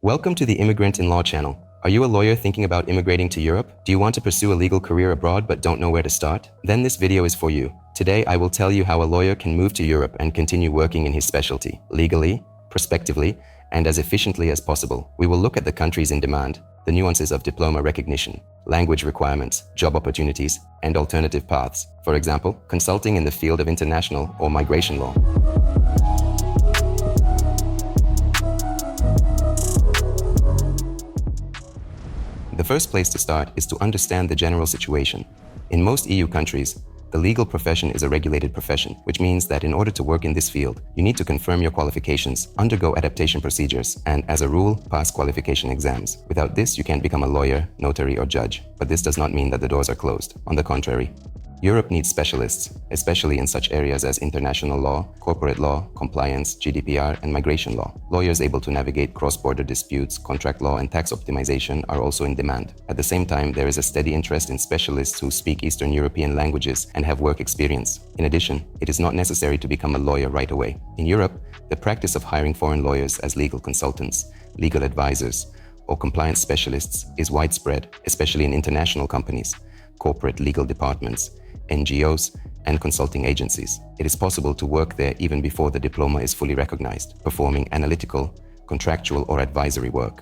Welcome to the Immigrant in Law channel. Are you a lawyer thinking about immigrating to Europe? Do you want to pursue a legal career abroad but don't know where to start? Then this video is for you. Today, I will tell you how a lawyer can move to Europe and continue working in his specialty, legally, prospectively, and as efficiently as possible. We will look at the countries in demand, the nuances of diploma recognition, language requirements, job opportunities, and alternative paths. For example, consulting in the field of international or migration law. The first place to start is to understand the general situation. In most EU countries, the legal profession is a regulated profession, which means that in order to work in this field, you need to confirm your qualifications, undergo adaptation procedures, and as a rule, pass qualification exams. Without this, you can't become a lawyer, notary, or judge. But this does not mean that the doors are closed. On the contrary, Europe needs specialists, especially in such areas as international law, corporate law, compliance, GDPR, and migration law. Lawyers able to navigate cross-border disputes, contract law, and tax optimization are also in demand. At the same time, there is a steady interest in specialists who speak Eastern European languages and have work experience. In addition, it is not necessary to become a lawyer right away. In Europe, the practice of hiring foreign lawyers as legal consultants, legal advisors, or compliance specialists is widespread, especially in international companies, corporate legal departments, NGOs, and consulting agencies. It is possible to work there even before the diploma is fully recognized, performing analytical, contractual, or advisory work.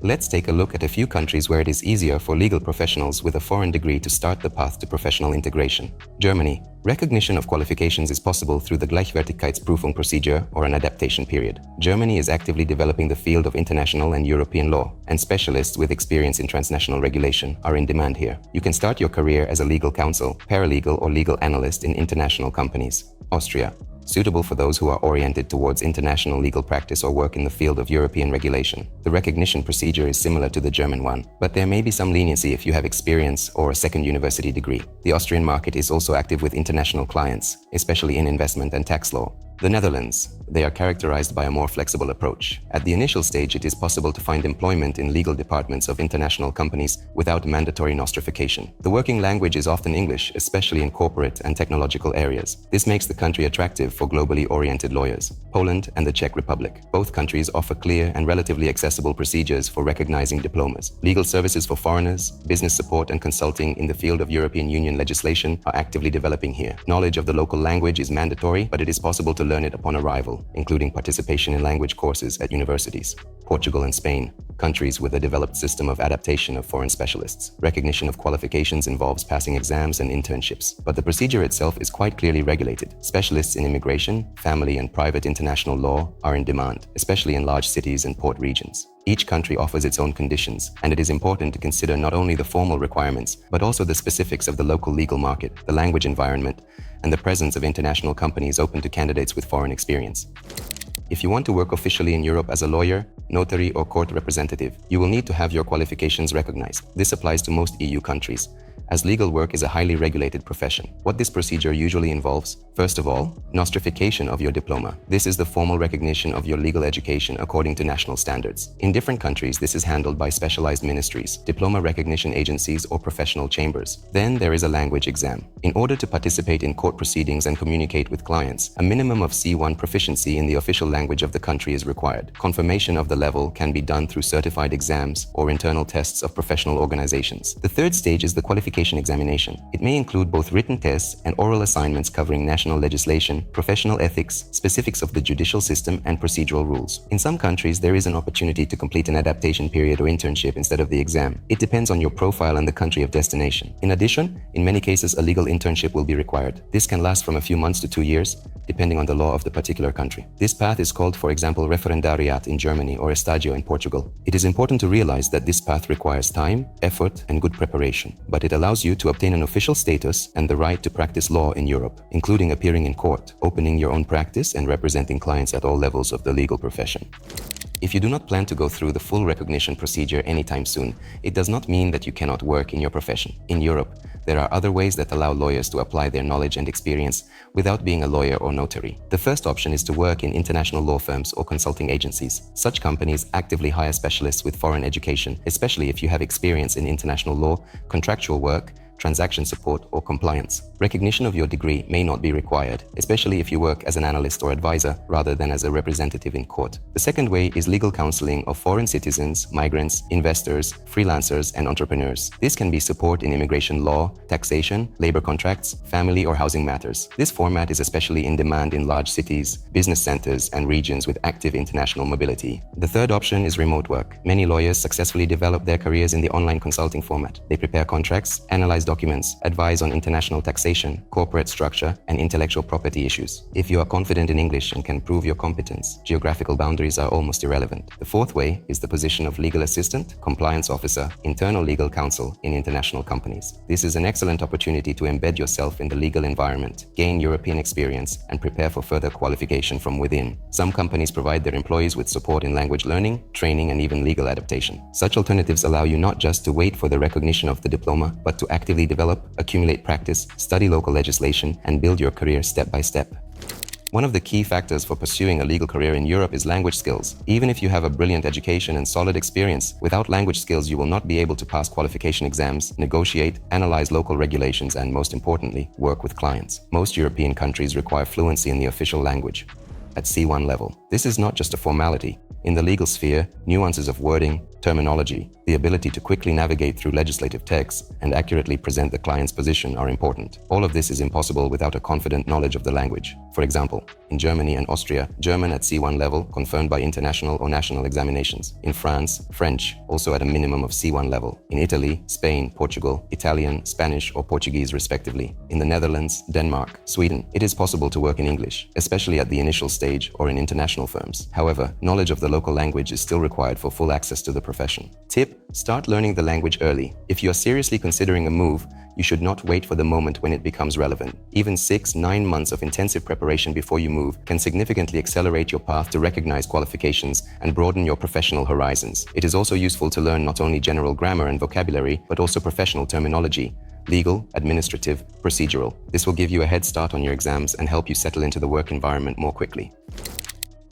Let's take a look at a few countries where it is easier for legal professionals with a foreign degree to start the path to professional integration. Germany. Recognition of qualifications is possible through the Gleichwertigkeitsprüfung procedure or an adaptation period. Germany is actively developing the field of international and European law, and specialists with experience in transnational regulation are in demand here. You can start your career as a legal counsel, paralegal, or legal analyst in international companies. Austria. Suitable for those who are oriented towards international legal practice or work in the field of European regulation. The recognition procedure is similar to the German one, but there may be some leniency if you have experience or a second university degree. The Austrian market is also active with international clients, especially in investment and tax law. The Netherlands. They are characterized by a more flexible approach. At the initial stage, it is possible to find employment in legal departments of international companies without mandatory nostrification. The working language is often English, especially in corporate and technological areas. This makes the country attractive for globally oriented lawyers. Poland and the Czech Republic. Both countries offer clear and relatively accessible procedures for recognizing diplomas. Legal services for foreigners, business support, and consulting in the field of European Union legislation are actively developing here. Knowledge of the local language is mandatory, but it is possible to learn it upon arrival, including participation in language courses at universities. Portugal and Spain, countries with a developed system of adaptation of foreign specialists. Recognition of qualifications involves passing exams and internships, but the procedure itself is quite clearly regulated. Specialists in immigration, family, and private international law are in demand, especially in large cities and port regions. Each country offers its own conditions, and it is important to consider not only the formal requirements, but also the specifics of the local legal market, the language environment, and the presence of international companies open to candidates with foreign experience. If you want to work officially in Europe as a lawyer, notary, or court representative, you will need to have your qualifications recognized. This applies to most EU countries, as legal work is a highly regulated profession. What this procedure usually involves: first of all, nostrification of your diploma. This is the formal recognition of your legal education according to national standards. In different countries, this is handled by specialized ministries, diploma recognition agencies, or professional chambers. Then there is a language exam. In order to participate in court proceedings and communicate with clients, a minimum of C1 proficiency in the official language of the country is required. Confirmation of the level can be done through certified exams or internal tests of professional organizations. The third stage is the qualification examination. It may include both written tests and oral assignments covering national legislation, professional ethics, specifics of the judicial system, and procedural rules. In some countries, there is an opportunity to complete an adaptation period or internship instead of the exam. It depends on your profile and the country of destination. In addition, in many cases, a legal internship will be required. This can last from a few months to 2 years, depending on the law of the particular country. This path is called, for example, referendariat in Germany or estadio in Portugal. It is important to realize that this path requires time, effort, and good preparation, but it allows you to obtain an official status and the right to practice law in Europe, including appearing in court, opening your own practice, and representing clients at all levels of the legal profession. If you do not plan to go through the full recognition procedure anytime soon, it does not mean that you cannot work in your profession. In Europe, there are other ways that allow lawyers to apply their knowledge and experience without being a lawyer or notary. The first option is to work in international law firms or consulting agencies. Such companies actively hire specialists with foreign education, especially if you have experience in international law, contractual work, transaction support, or compliance. Recognition of your degree may not be required, especially if you work as an analyst or advisor rather than as a representative in court. The second way is legal counseling of foreign citizens, migrants, investors, freelancers, and entrepreneurs. This can be support in immigration law, taxation, labor contracts, family or housing matters. This format is especially in demand in large cities, business centers, and regions with active international mobility. The third option is remote work. Many lawyers successfully develop their careers in the online consulting format. They prepare contracts, analyze documents, advise on international taxation, corporate structure, and intellectual property issues. If you are confident in English and can prove your competence, geographical boundaries are almost irrelevant. The fourth way is the position of legal assistant, compliance officer, internal legal counsel in international companies. This is an excellent opportunity to embed yourself in the legal environment, gain European experience, and prepare for further qualification from within. Some companies provide their employees with support in language learning, training, and even legal adaptation. Such alternatives allow you not just to wait for the recognition of the diploma, but to actively develop, accumulate practice, study local legislation, and build your career step by step. One of the key factors for pursuing a legal career in Europe is language skills. Even if you have a brilliant education and solid experience, without language skills you will not be able to pass qualification exams, negotiate, analyze local regulations, and most importantly, work with clients. Most European countries require fluency in the official language at C1 level. This is not just a formality. In the legal sphere, nuances of wording, terminology, the ability to quickly navigate through legislative texts, and accurately present the client's position are important. All of this is impossible without a confident knowledge of the language. For example, in Germany and Austria, German at C1 level, confirmed by international or national examinations. In France, French, also at a minimum of C1 level. In Italy, Spain, Portugal, Italian, Spanish, or Portuguese respectively. In the Netherlands, Denmark, Sweden, it is possible to work in English, especially at the initial stage or in international firms. However, knowledge of the local language is still required for full access to the profession. Tip: start learning the language early. If you are seriously considering a move, you should not wait for the moment when it becomes relevant. Even 6-9 months of intensive preparation before you move can significantly accelerate your path to recognize qualifications and broaden your professional horizons. It is also useful to learn not only general grammar and vocabulary, but also professional terminology, legal, administrative, procedural. This will give you a head start on your exams and help you settle into the work environment more quickly.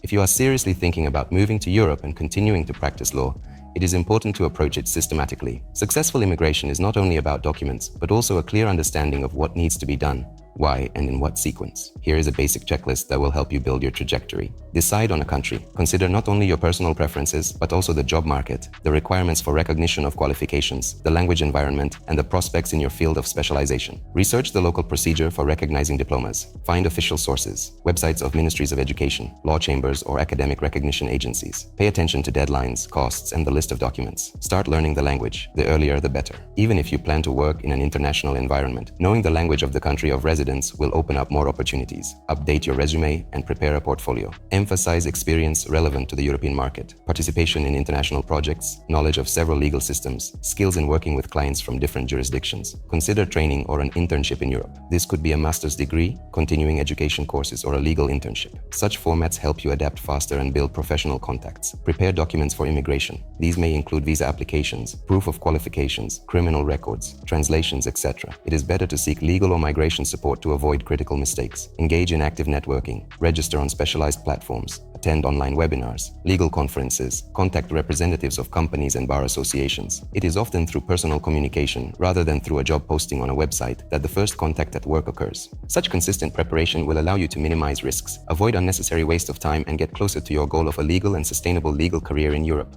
If you are seriously thinking about moving to Europe and continuing to practice law, it is important to approach it systematically. Successful immigration is not only about documents, but also a clear understanding of what needs to be done, why, and in what sequence. Here is a basic checklist that will help you build your trajectory. Decide on a country. Consider not only your personal preferences, but also the job market, the requirements for recognition of qualifications, the language environment, and the prospects in your field of specialization. Research the local procedure for recognizing diplomas. Find official sources, websites of ministries of education, law chambers, or academic recognition agencies. Pay attention to deadlines, costs, and the list of documents. Start learning the language. The earlier, the better. Even if you plan to work in an international environment, knowing the language of the country of residence will open up more opportunities. Update your resume and prepare a portfolio. Emphasize experience relevant to the European market, participation in international projects, knowledge of several legal systems, skills in working with clients from different jurisdictions. Consider training or an internship in Europe. This could be a master's degree, continuing education courses, or a legal internship. Such formats help you adapt faster and build professional contacts. Prepare documents for immigration. These may include visa applications, proof of qualifications, criminal records, translations, etc. It is better to seek legal or migration support to avoid critical mistakes. Engage in active networking. Register on specialized platforms. Attend online webinars, legal conferences, contact representatives of companies and bar associations. It is often through personal communication, rather than through a job posting on a website, that the first contact at work occurs. Such consistent preparation will allow you to minimize risks, avoid unnecessary waste of time, and get closer to your goal of a legal and sustainable legal career in Europe.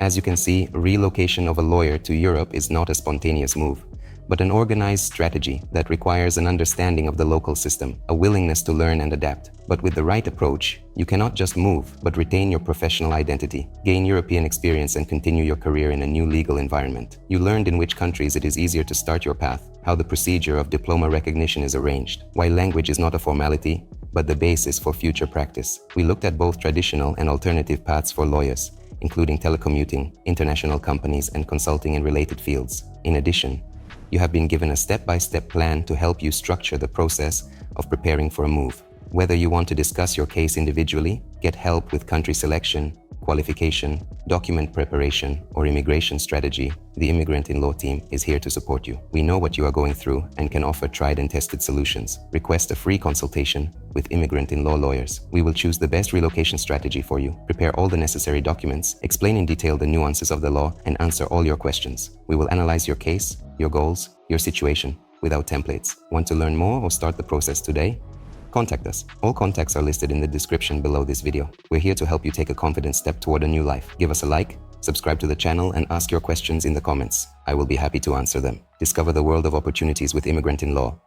As you can see, relocation of a lawyer to Europe is not a spontaneous move, but an organized strategy that requires an understanding of the local system, a willingness to learn and adapt. But with the right approach, you cannot just move, but retain your professional identity, gain European experience, and continue your career in a new legal environment. You learned in which countries it is easier to start your path, how the procedure of diploma recognition is arranged, why language is not a formality, but the basis for future practice. We looked at both traditional and alternative paths for lawyers, including telecommuting, international companies, and consulting in related fields. In addition, you have been given a step-by-step plan to help you structure the process of preparing for a move. Whether you want to discuss your case individually, get help with country selection, qualification, document preparation, or immigration strategy, the Immigrant in Law team is here to support you. We know what you are going through and can offer tried and tested solutions. Request a free consultation with Immigrant in Law lawyers. We will choose the best relocation strategy for you, prepare all the necessary documents, explain in detail the nuances of the law, and answer all your questions. We will analyze your case, your goals, your situation without templates. Want to learn more or start the process today? Contact us. All contacts are listed in the description below this video. We're here to help you take a confident step toward a new life. Give us a like, subscribe to the channel, and ask your questions in the comments. I will be happy to answer them. Discover the world of opportunities with Immigrant in Law.